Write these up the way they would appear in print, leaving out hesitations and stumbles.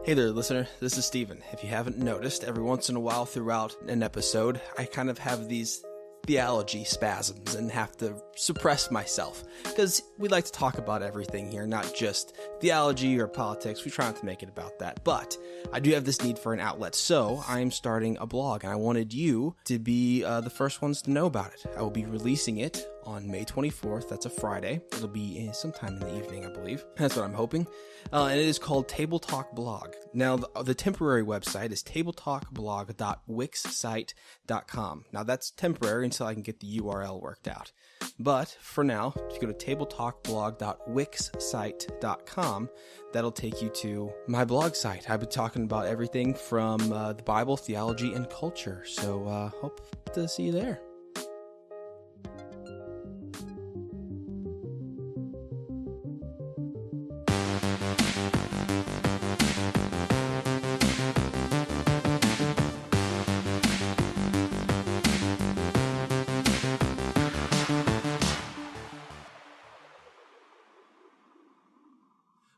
Hey there, listener. This is Steven. If you haven't noticed, every once in a while throughout an episode, I kind of have these theology spasms and have to suppress myself because we like to talk about everything here, not just theology or politics. We try not to make it about that, but I do have this need for an outlet, so I'm starting a blog and I wanted you to be the first ones to know about it. I will be releasing it on May 24th. That's a Friday. It'll be sometime in the evening, I believe. That's what I'm hoping. And it is called Table Talk Blog. Now, the temporary website is tabletalkblog.wixsite.com. Now, that's temporary until I can get the URL worked out. But for now, if you go to tabletalkblog.wixsite.com, that'll take you to my blog site. I've been talking about everything from the Bible, theology, and culture. So hope to see you there.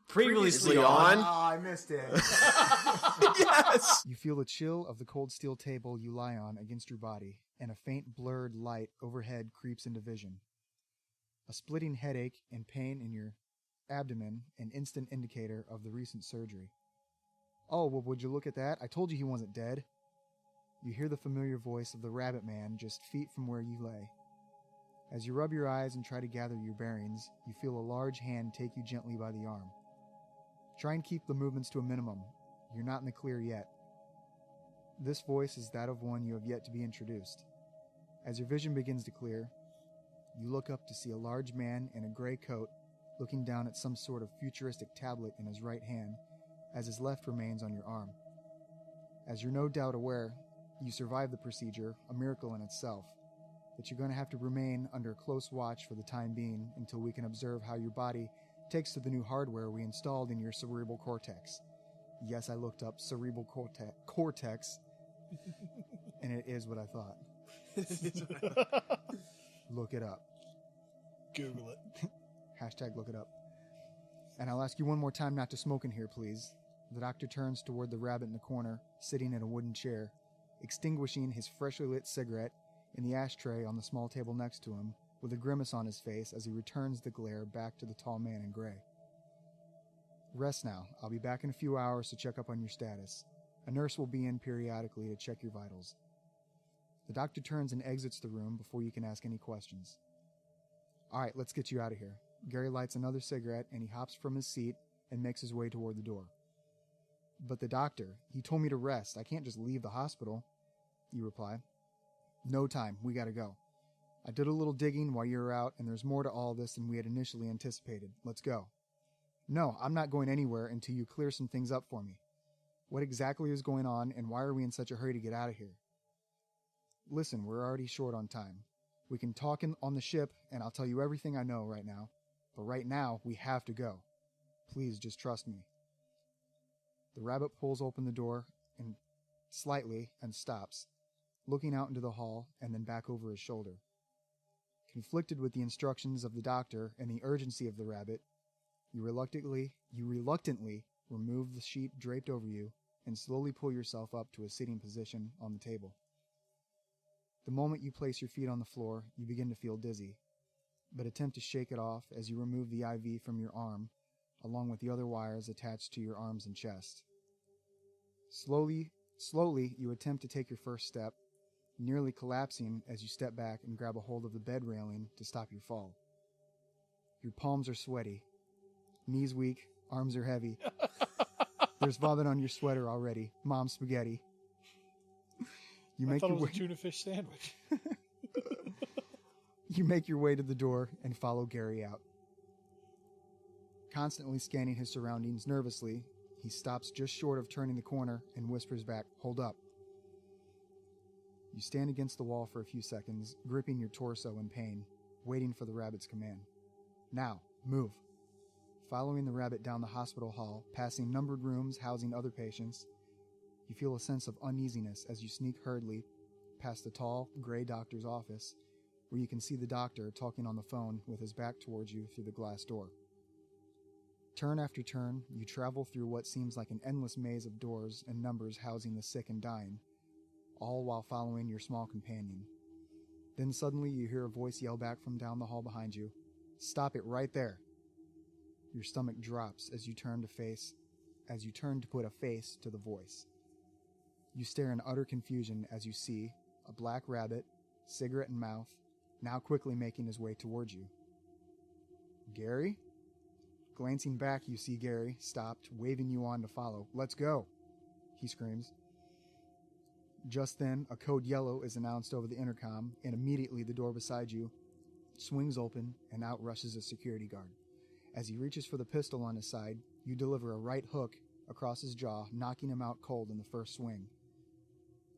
Previously on... Oh, I missed it. Yes! You feel the chill of the cold steel table you lie on against your body, and a faint blurred light overhead creeps into vision. A splitting headache and pain in your abdomen, an instant indicator of the recent surgery. Oh, well, would you look at that? I told you he wasn't dead. You hear the familiar voice of the rabbit man just feet from where you lay. As you rub your eyes and try to gather your bearings, you feel a large hand take you gently by the arm. Try and keep the movements to a minimum. You're not in the clear yet. This voice is that of one you have yet to be introduced. As your vision begins to clear, you look up to see a large man in a gray coat looking down at some sort of futuristic tablet in his right hand as his left remains on your arm. As you're no doubt aware, you survived the procedure, a miracle in itself, that you're going to have to remain under close watch for the time being until we can observe how your body takes to the new hardware we installed in your cerebral cortex. Yes, I looked up cerebral cortex, and it is what I thought. Look it up. Google it. Hashtag look it up. And I'll ask you one more time not to smoke in here, please. The doctor turns toward the rabbit in the corner, sitting in a wooden chair, extinguishing his freshly lit cigarette in the ashtray on the small table next to him, with a grimace on his face as he returns the glare back to the tall man in gray. Rest now. I'll be back in a few hours to check up on your status. A nurse will be in periodically to check your vitals. The doctor turns and exits the room before you can ask any questions. All right, let's get you out of here. Gary lights another cigarette and he hops from his seat and makes his way toward the door. But the doctor, he told me to rest. I can't just leave the hospital. You reply. No time. We gotta go. I did a little digging while you were out, and there's more to all this than we had initially anticipated. Let's go. No, I'm not going anywhere until you clear some things up for me. What exactly is going on, and why are we in such a hurry to get out of here? Listen, we're already short on time. We can talk on the ship, and I'll tell you everything I know right now. But right now, we have to go. Please, just trust me. The rabbit pulls open the door slightly and stops, looking out into the hall and then back over his shoulder. Conflicted with the instructions of the doctor and the urgency of the rabbit, you reluctantly remove the sheet draped over you and slowly pull yourself up to a sitting position on the table. The moment you place your feet on the floor, you begin to feel dizzy, but attempt to shake it off as you remove the IV from your arm, along with the other wires attached to your arms and chest. Slowly, you attempt to take your first step, nearly collapsing as you step back and grab a hold of the bed railing to stop your fall. Your palms are sweaty, knees weak, arms are heavy. There's vomit on your sweater already. Mom's spaghetti. I thought it was a tuna fish sandwich. You make your way to the door and follow Gary out. Constantly scanning his surroundings nervously, he stops just short of turning the corner and whispers back, "Hold up." You stand against the wall for a few seconds, gripping your torso in pain, waiting for the rabbit's command. Now, move. Following the rabbit down the hospital hall, passing numbered rooms housing other patients, you feel a sense of uneasiness as you sneak hurriedly past the tall, gray doctor's office, where you can see the doctor talking on the phone with his back towards you through the glass door. Turn after turn, you travel through what seems like an endless maze of doors and numbers housing the sick and dying, all while following your small companion. Then suddenly you hear a voice yell back from down the hall behind you, "Stop it right there!" Your stomach drops as you turn to put a face to the voice. You stare in utter confusion as you see a black rabbit, cigarette in mouth, now quickly making his way towards you. Gary? Glancing back, you see Gary, stopped, waving you on to follow. "Let's go," he screams. Just then, a code yellow is announced over the intercom, and immediately the door beside you swings open and out rushes a security guard. As he reaches for the pistol on his side, you deliver a right hook across his jaw, knocking him out cold in the first swing.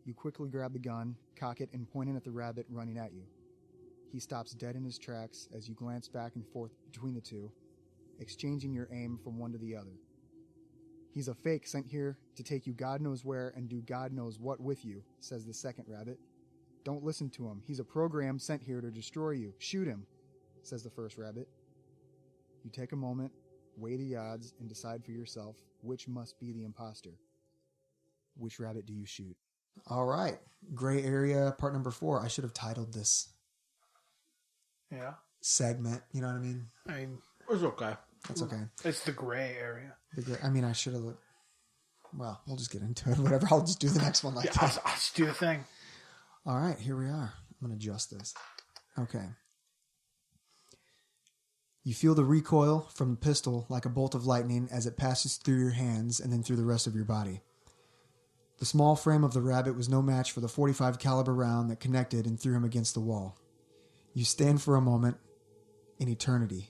You quickly grab the gun, cock it, and point it at the rabbit running at you. He stops dead in his tracks as you glance back and forth between the two, exchanging your aim from one to the other. "He's a fake sent here to take you God knows where and do God knows what with you," says the second rabbit. "Don't listen to him. He's a program sent here to destroy you. Shoot him," says the first rabbit. You take a moment, weigh the odds, and decide for yourself which must be the imposter. Which rabbit do you shoot? All right. Gray area, part number 4. I should have titled this segment. You know what I mean? It's okay. That's okay. It's the gray area. I should have looked. Well, we'll just get into it. Whatever. I'll just do the next one like that. I'll just do the thing. All right. Here we are. I'm going to adjust this. Okay. You feel the recoil from the pistol like a bolt of lightning as it passes through your hands and then through the rest of your body. The small frame of the rabbit was no match for the .45 caliber round that connected and threw him against the wall. You stand for a moment, in eternity.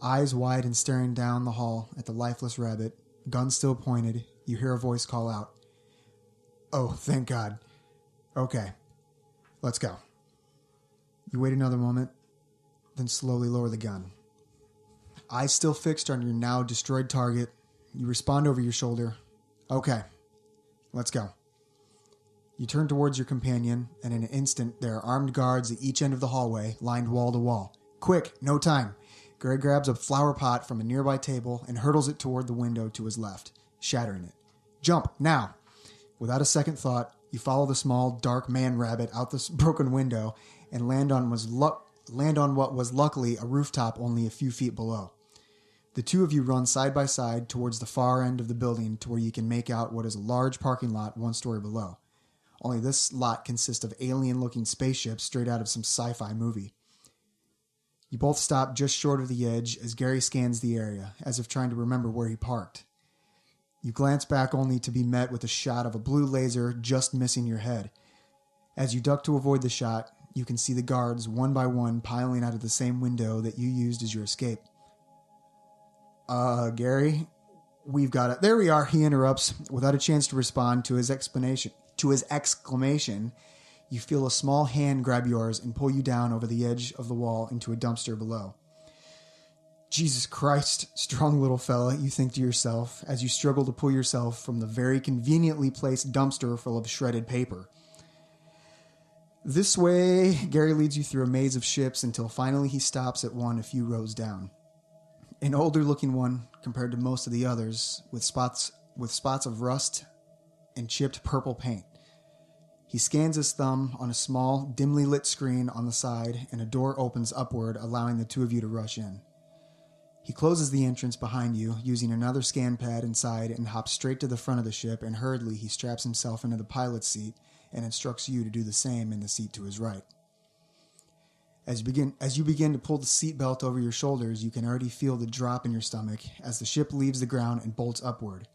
Eyes wide and staring down the hall at the lifeless rabbit, gun still pointed, you hear a voice call out, "Oh, thank God. Okay, let's go." You wait another moment, then slowly lower the gun. Eyes still fixed on your now destroyed target, you respond over your shoulder, "Okay, let's go." You turn towards your companion, and in an instant there are armed guards at each end of the hallway, lined wall to wall. "Quick, no time." Gray grabs a flower pot from a nearby table and hurtles it toward the window to his left, shattering it. "Jump, now!" Without a second thought, you follow the small, dark man-rabbit out the broken window and land on what was luckily a rooftop only a few feet below. The two of you run side by side towards the far end of the building to where you can make out what is a large parking lot 1 story below. Only this lot consists of alien-looking spaceships straight out of some sci-fi movie. You both stop just short of the edge as Gary scans the area, as if trying to remember where he parked. You glance back only to be met with a shot of a blue laser just missing your head. As you duck to avoid the shot, you can see the guards one by one piling out of the same window that you used as your escape. Gary, we've got it." "There we are," he interrupts. Without a chance to respond to his exclamation, you feel a small hand grab yours and pull you down over the edge of the wall into a dumpster below. "Jesus Christ, strong little fella," you think to yourself as you struggle to pull yourself from the very conveniently placed dumpster full of shredded paper. This way, Gary leads you through a maze of ships until finally he stops at one a few rows down. An older-looking one compared to most of the others, with spots of rust and chipped purple paint. He scans his thumb on a small, dimly lit screen on the side, and a door opens upward, allowing the two of you to rush in. He closes the entrance behind you, using another scan pad inside, and hops straight to the front of the ship, and hurriedly he straps himself into the pilot's seat and instructs you to do the same in the seat to his right. As you begin to pull the seatbelt over your shoulders, you can already feel the drop in your stomach as the ship leaves the ground and bolts upward.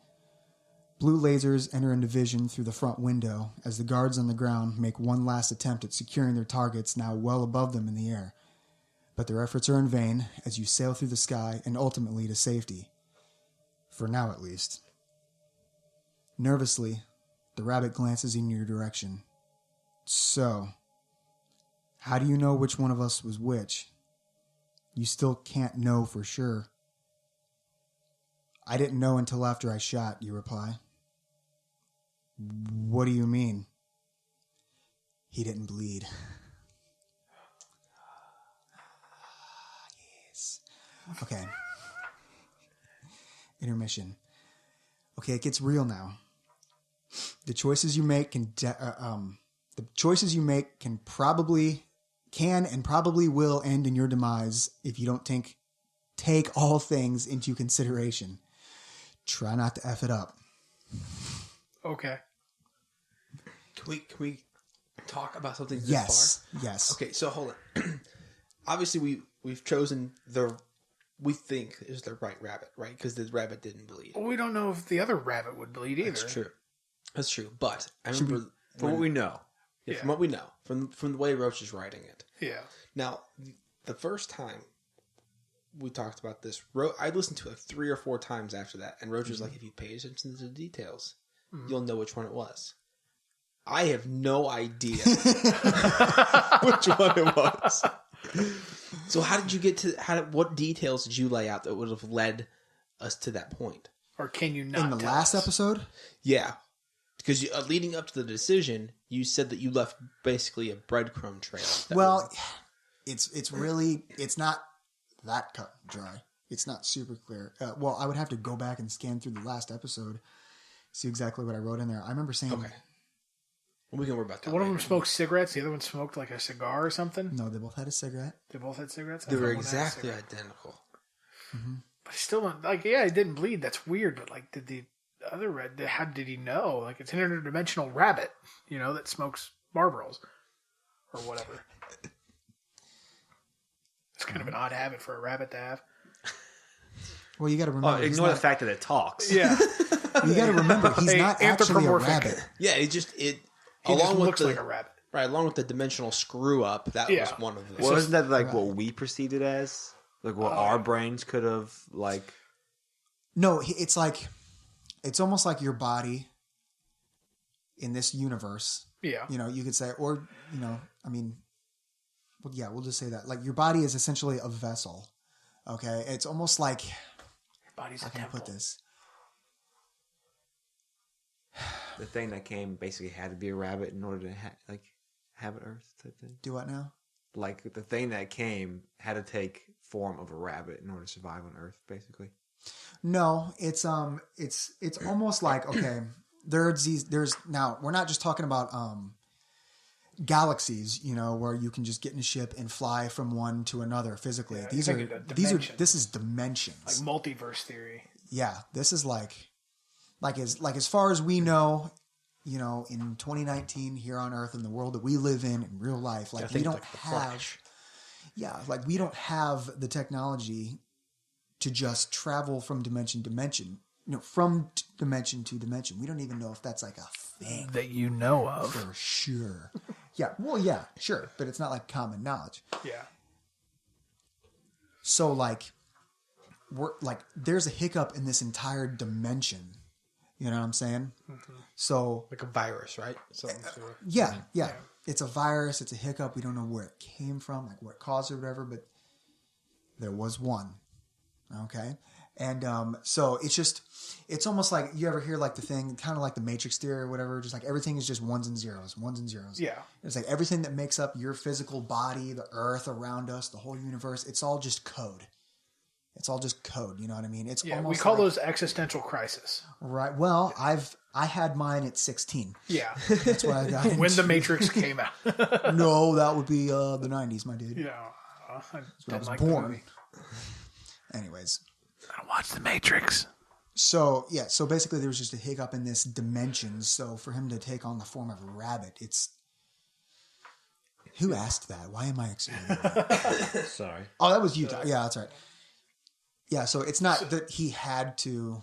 Blue lasers enter into vision through the front window as the guards on the ground make one last attempt at securing their targets now well above them in the air. But their efforts are in vain as you sail through the sky and ultimately to safety. For now, at least. Nervously, the rabbit glances in your direction. "So, how do you know which one of us was which?" "You still can't know for sure." "I didn't know until after I shot," you reply. "What do you mean?" "He didn't bleed." Yes. Okay. intermission. Okay, it gets real now. The choices you make can probably will end in your demise if you don't take all things into consideration. Try not to F it up. Okay. Can we talk about something this far? Yes. Okay, so hold on. Obviously, we've chosen we think is the right rabbit, right? Because the rabbit didn't bleed. Well, we don't know if the other rabbit would bleed either. That's true. But I remember from what we know. Yeah, from what we know, from the way Roach is writing it. Yeah. Now, the first time we talked about this, I listened to it 3 or 4 times after that, and Roach was like, if you pay attention to the details, you'll know which one it was. I have no idea which one it was. So how did you get to what details did you lay out that would have led us to that point? Or can you not? In the last episode? Yeah. Because leading up to the decision, you said that you left basically a breadcrumb trail. Well, it's not that cut and dry. It's not super clear. Well, I would have to go back and scan through the last episode, see exactly what I wrote in there. I remember saying... Okay. Well, we can worry about that. One of them smoked cigarettes. The other one smoked like a cigar or something. No, they both had a cigarette. They both had cigarettes? They were exactly identical. Mm-hmm. But still, like, yeah, it didn't bleed. That's weird. But, like, did the other how did he know? Like, it's an interdimensional rabbit, that smokes Marlboros or whatever. It's kind of an odd habit for a rabbit to have. Well, you got to remember. Ignore the fact that it talks. Yeah. You got to remember, he's not actually a rabbit. Yeah, He looks like a rabbit. Right, along with the dimensional screw up, that was one of them. Well, isn't that like what we perceived it as? Like what our brains could have like... No, it's like... It's almost like your body in this universe. Yeah. You could say, or, we'll just say that. Like, your body is essentially a vessel. Okay? It's almost like... Your body's a temple. How can I put this? The thing that came basically had to be a rabbit in order to have an Earth type thing. Do what now? Like the thing that came had to take form of a rabbit in order to survive on Earth, basically. No, it's almost like, okay, there's now we're not just talking about galaxies, where you can just get in a ship and fly from one to another physically. Yeah, This is dimensions. Like multiverse theory. Yeah, this is like as far as we know, in 2019 here on Earth in the world that we live in real life, like we don't have, we don't have the technology to just travel from dimension to dimension, from dimension to dimension. We don't even know if that's like a thing that you know of for sure. Yeah, well, yeah, sure, but it's not like common knowledge. Yeah. So there's a hiccup in this entire dimension. You know what I'm saying? Mm-hmm. So like a virus, right? Yeah. It's a virus. It's a hiccup. We don't know where it came from, like what caused it or whatever, but there was one. Okay. And so it's almost like you ever hear like the thing, kind of like the Matrix theory or whatever, just like everything is just ones and zeros. Yeah. It's like everything that makes up your physical body, the earth around us, the whole universe, it's all just code. It's all just code, you know what I mean? It's almost we call those existential crisis. Right. Well, I had mine at 16. Yeah. That's what I got into. When the Matrix came out. No, that would be the 90s, my dude. Yeah. I was born. Anyways. I don't watch the Matrix. So basically there was just a hiccup in this dimension. So for him to take on the form of a rabbit, it's... Who asked that? Why am I explaining that? Sorry. Oh, that was you. Yeah, that's right. Yeah, so it's not that he had to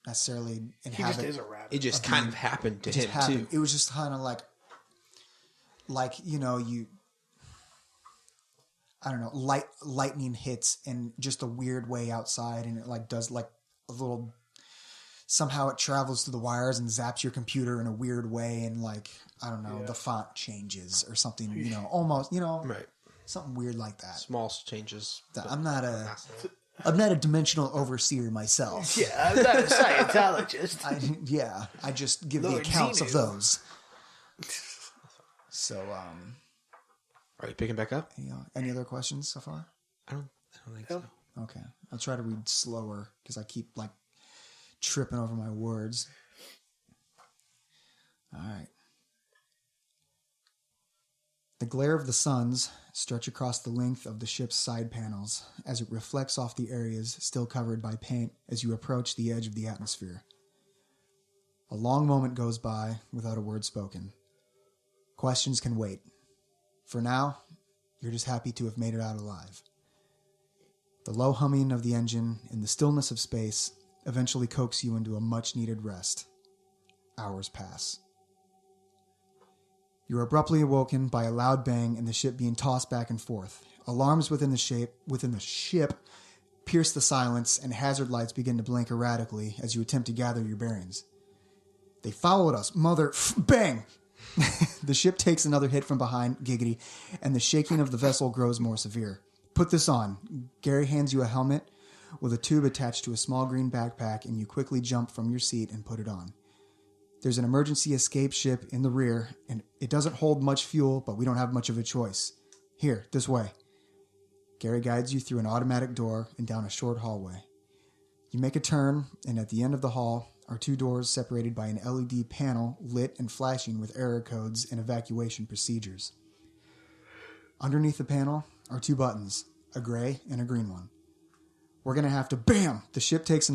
necessarily inhabit. He just is a rabbit. It just kind of happened to him too. It was just kind of like I don't know, lightning hits in just a weird way outside, and it like does like a little. Somehow it travels through the wires and zaps your computer in a weird way, and like I don't know, the font changes or something. Almost right. Something weird like that. Small changes. I'm not a dimensional overseer myself. Yeah, I'm not a Scientologist. I just give the accounts of those. So, are you picking back up? Any other questions so far? I don't think so. Okay, I'll try to read slower because I keep like tripping over my words. All right. The glare of the suns stretch across the length of the ship's side panels as it reflects off the areas still covered by paint as you approach the edge of the atmosphere. A long moment goes by without a word spoken. Questions can wait. For now, you're just happy to have made it out alive. The low humming of the engine and the stillness of space eventually coax you into a much-needed rest. Hours pass. You're abruptly awoken by a loud bang and the ship being tossed back and forth. Alarms within the ship pierce the silence, and hazard lights begin to blink erratically as you attempt to gather your bearings. They followed us, bang! The ship takes another hit from behind, giggity, and the shaking of the vessel grows more severe. Put this on. Gary hands you a helmet with a tube attached to a small green backpack, and you quickly jump from your seat and put it on. There's an emergency escape ship in the rear, and it doesn't hold much fuel, but we don't have much of a choice. Here, this way. Gary guides you through an automatic door and down a short hallway. You make a turn, and at the end of the hall are two doors separated by an LED panel lit and flashing with error codes and evacuation procedures. Underneath the panel are two buttons, a gray and a green one. We're going to have to... Bam! The ship takes a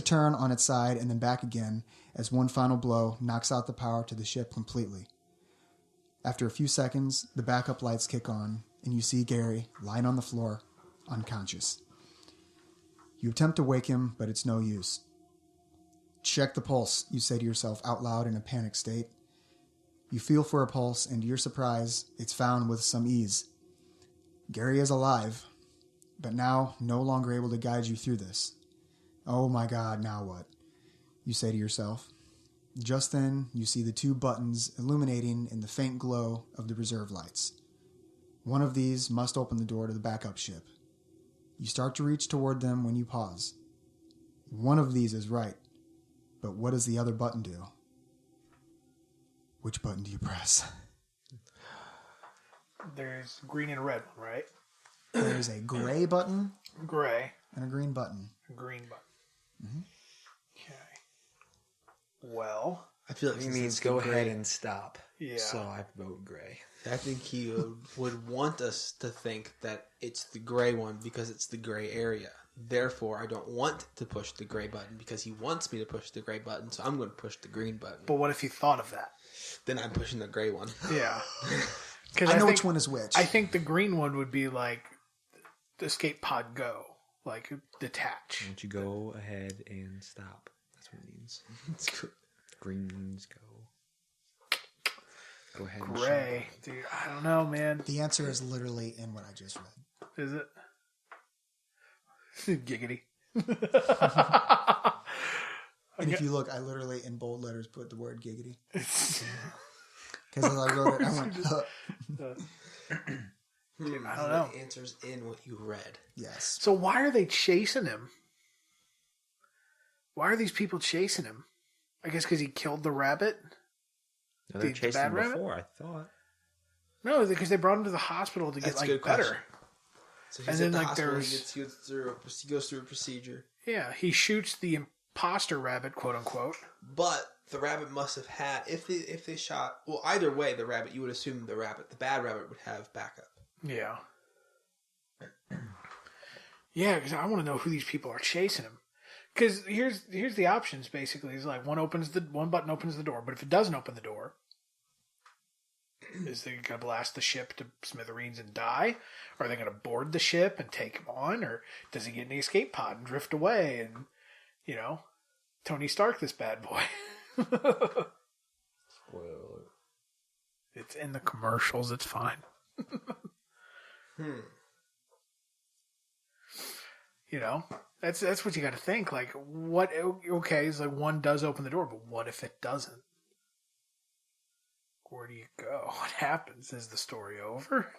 turn on its side and then back again as one final blow knocks out the power to the ship completely. After a few seconds, the backup lights kick on, and you see Gary lying on the floor, unconscious. You attempt to wake him, but it's no use. Check the pulse, you say to yourself out loud in a panic state. You feel for a pulse, and to your surprise, it's found with some ease. Gary is alive, but now no longer able to guide you through this. Oh my God, now what? You say to yourself. Just then, you see the two buttons illuminating in the faint glow of the reserve lights. One of these must open the door to the backup ship. You start to reach toward them when you pause. One of these is right, but what does the other button do? Which button do you press? There's green and a red one, right? There's a gray button. Gray. And a green button. Green button. Mm-hmm. Okay. Well, I feel like He since means it's go the ahead gray, and stop. Yeah. So I vote gray. I think he would want us to think that it's the gray one because it's the gray area. Therefore, I don't want to push the gray button because he wants me to push the gray button, so I'm going to push the green button. but what if he thought of that? Then I'm pushing the gray one. Yeah. I know which one is which. I think the green one would be like the escape pod go, like detach. Why don't you go ahead and stop? That's what it means. Green means go. Go ahead and Gray, dude. I don't know, man. The answer is literally in what I just read. Is it? Giggity. And if you look, I literally in bold letters put the word giggity. Because as I wrote it, I went, Dude, I don't know. The answer's in what you read. yes. So why are they chasing him? Why are these people chasing him? I guess because he killed the rabbit? No, they're The chasing bad him rabbit? before, I thought. No, because they brought him to the hospital to get That's a like good better. question. So he's And at then, the like, hospital, there's- he goes through a procedure. Yeah, he shoots the imposter rabbit, quote unquote. But the rabbit must have had, if they shot, well, either way, the rabbit, you would assume the bad rabbit would have backup. Yeah. Yeah, because I want to know who these people are chasing him. Because here's the options basically. It's like one button opens the door, but if it doesn't open the door, is they gonna blast the ship to smithereens and die? Are they gonna board the ship and take him on, or does he get in the escape pod and drift away and Tony Stark this bad boy? Spoiler alert. It's in the commercials. It's fine. That's what you got to think. Like, what? Okay, it's like one does open the door, but what if it doesn't? Where do you go? What happens? Is the story over?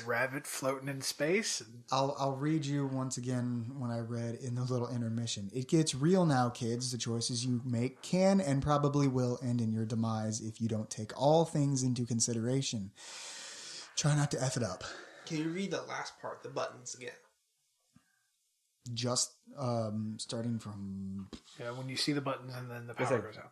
Rabbit floating in space? And... I'll read you once again when I read in the little intermission. It gets real now, kids. The choices you make can and probably will end in your demise if you don't take all things into consideration. Try not to F it up. Can you read the last part, the buttons again? Just starting from... Yeah, when you see the buttons and then the power goes out.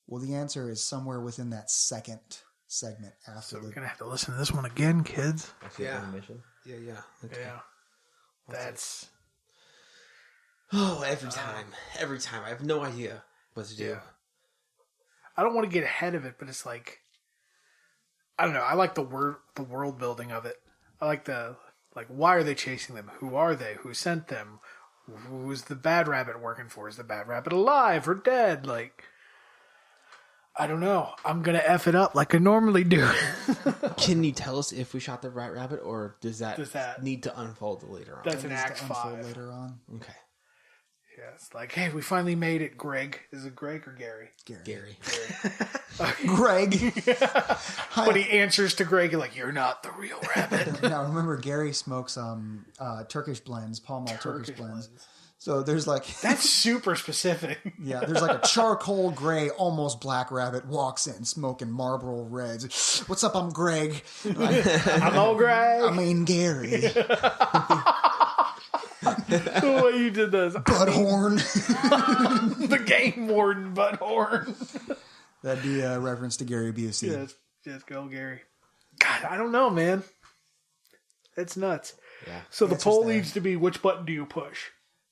Well, the answer is somewhere within that second segment after So we're going to have to listen to this one again, kids. Yeah. Animation. Yeah. Okay. Yeah. That's... Oh, every time. I have no idea what to do. Yeah. I don't want to get ahead of it, but it's like... I don't know. I like the world building of it. I like why are they chasing them? Who are they? Who sent them? Who's the bad rabbit working for? Is the bad rabbit alive or dead? Like... I don't know. I'm going to F it up like I normally do. Can you tell us if we shot the right rabbit, or does that need to unfold later on? That's in Act 5. Later on. Okay. Yeah, it's like, hey, we finally made it, Greg. Is it Greg or Gary? Gary. Greg. But he answers to Greg like, you're not the real rabbit. Now, remember, Gary smokes Turkish blends, Pall Mall Turkish blends. So there's like... That's super specific. Yeah, there's like a charcoal gray, almost black rabbit walks in smoking Marlboro Reds. What's up? I'm Greg. I'm old Greg. I mean Gary. The way you did this. Butthorn. The game warden Butthorn. That'd be a reference to Gary Busey. Yes, go Gary. God, I don't know, man. It's nuts. Yeah. So the Answer's poll there. needs to be, which button do you push?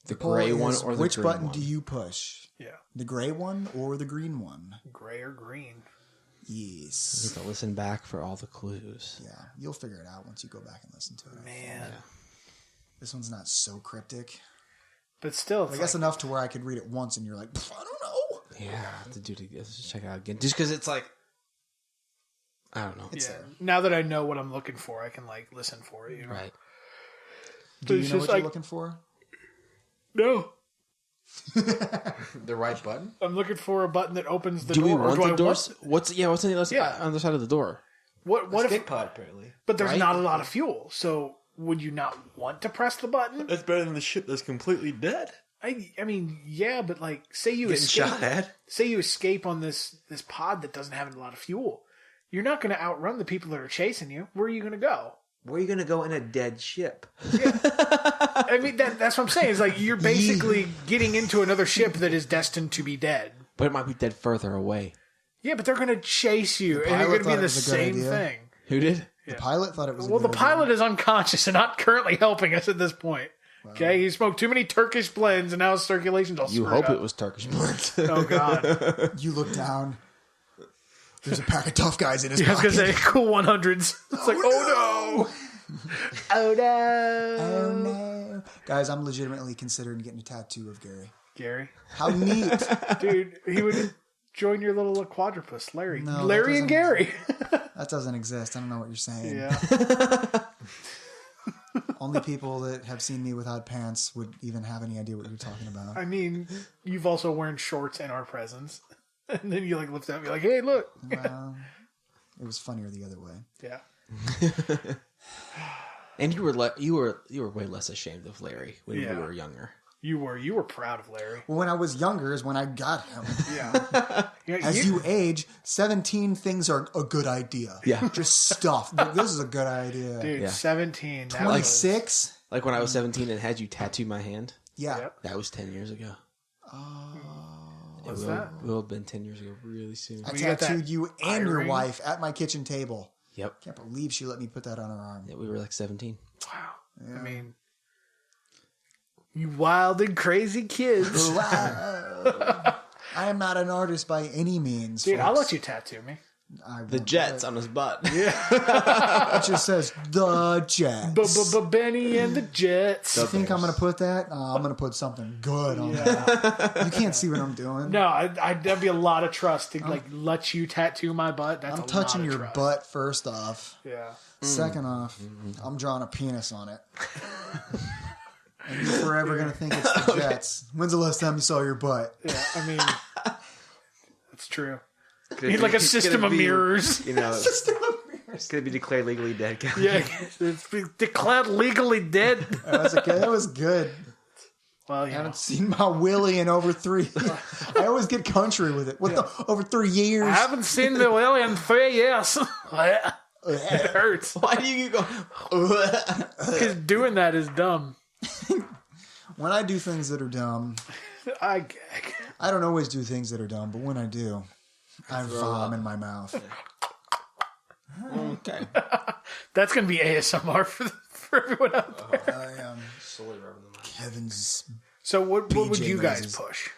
The gray one or the which green button one? do you push? Yeah. The gray one or the green one? Gray or green? Yes. You have to listen back for all the clues. Yeah, you'll figure it out once you go back and listen to it. Man. This one's not so cryptic. But still, I guess enough to where I could read it once and you're like, I don't know. Yeah, I have to do it again. Let's check it out again. Just because it's like, I don't know. It's yeah. there. Now that I know what I'm looking for, I can like listen for it. You know? Right. Do you it's know just what like- you're looking for? No. The right button? I'm looking for a button that opens the Do door. we or want do the I doors? What's on the other side, Yeah. on the side of the door? What if? Skate pod, apparently. But there's Right? not a lot of fuel, so would you not want to press the button? That's better than the ship that's completely dead. I mean, yeah, but like, say you Getting escape. shot at. Say you escape on this pod that doesn't have a lot of fuel. You're not going to outrun the people that are chasing you. Where are you going to go? Where are you going to go in a dead ship? I mean, that's what I'm saying. It's like you're basically getting into another ship that is destined to be dead. But it might be dead further away. Yeah, but they're going to chase you, and you're pilot going to be thought in it the was a good same idea. thing. Who did? The pilot thought it was a Well, the good pilot idea. is unconscious and not currently helping us at this point. Okay, he smoked too many Turkish blends, and now his circulation's all You screwed hope up. it was Turkish blood. Oh God! You look down. There's a pack of tough guys in his I was pocket. gonna say cool 100s. It's like, oh no, oh no, Oh no. Guys, I'm legitimately considering getting a tattoo of Gary. Gary, How neat. dude, he would join your little quadrupus, Larry, No, that Larry and doesn't- Gary. That doesn't exist. I don't know what you're saying. Yeah, Only people that have seen me without pants would even have any idea what you're talking about. I mean, you've also worn shorts in our presence, and then you like lift up, and be like, hey, look, Well, it was funnier the other way. yeah. And you were way less ashamed of Larry when Yeah. we were younger. You were proud of Larry. Well, when I was younger is when I got him. Yeah. As you age, 17 things are a good idea. Yeah. Just stuff. This is a good idea. Dude, Yeah. 17. That was- 26? Like when I was 17 and had you tattoo my hand. Yeah. Yep. That was 10 years ago. What's it that? will have been 10 years ago really soon. I We got that tattooed you and eye your ring. wife at my kitchen table. Yep. Can't believe she let me put that on her arm. Yeah, we were like 17. Wow. I mean, you wild and crazy kids. Wow. I am not an artist by any means. Dude, I'll folks. let you tattoo me. I The won't Jets do on his butt. it. It just says the Jets. Benny and the Jets. You think I'm going to put that? I'm going to put something good on that. You can't see what I'm doing. No, that'd be a lot of trust to like let you tattoo my butt. That's I'm a touching lot of your trust. butt first off. Yeah. Second off, I'm drawing a penis on it. And you're forever going to think it's the Jets. When's the last time you saw your butt? Yeah. I mean, that's true. You need like a system of mirrors. You know, it's going to be declared legally dead, guys. Yeah, it's declared legally dead. That was good. Well, I you know. haven't seen my Willie in over 3. I always get country with it. Over 3 years? I haven't seen the Willie in 3 years. It hurts. Why do you go? Because doing that is dumb. When I do things that are dumb, I gag. I don't always do things that are dumb, but when I do, I vom in my mouth. Okay. That's going to be ASMR for everyone out there. I am Slowly rubbing them out. Kevin's. So what would PJ you guys noises. push?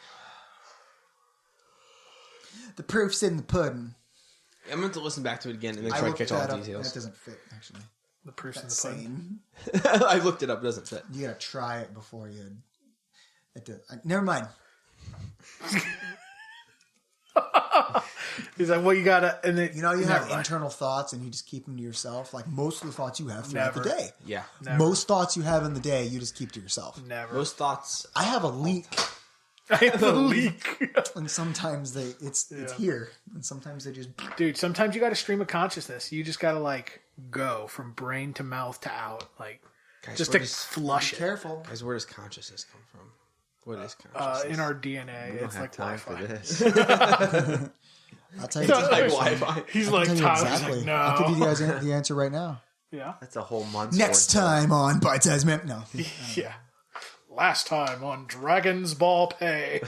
The proof's in the pudding. I'm going to listen back to it again and then I try to looked catch all that the up. details. That doesn't fit, actually. The proof's in That's the pudding. same. I looked it up. It doesn't fit. You gotta try it before you. Never mind. He's like, well, you gotta, and then You know, you never have mind. internal thoughts and you just keep them to yourself. Like most of the thoughts you have throughout Never. the day. Yeah. Never. Most thoughts you have in the day, you just keep to yourself. Never. Most thoughts. I have a leak, I have a leak. and sometimes it's here, and sometimes they just. Dude, sometimes you got to stream of consciousness. You just got to like go from brain to mouth to out, like Guys, just where to does- flush it. Careful. Guys, where does consciousness come from? What is consciousness? In our DNA, We don't it's have like time Wi-Fi. for this. I'll tell you. No, like exactly. Wi-Fi. He's I'll like, tell you Tyler's exactly. like, I'll give you no. guys the answer right now. Yeah, That's a whole month's Next worth of- time on Bite Size Man. No. yeah. Last time on Dragon's Ball Pay.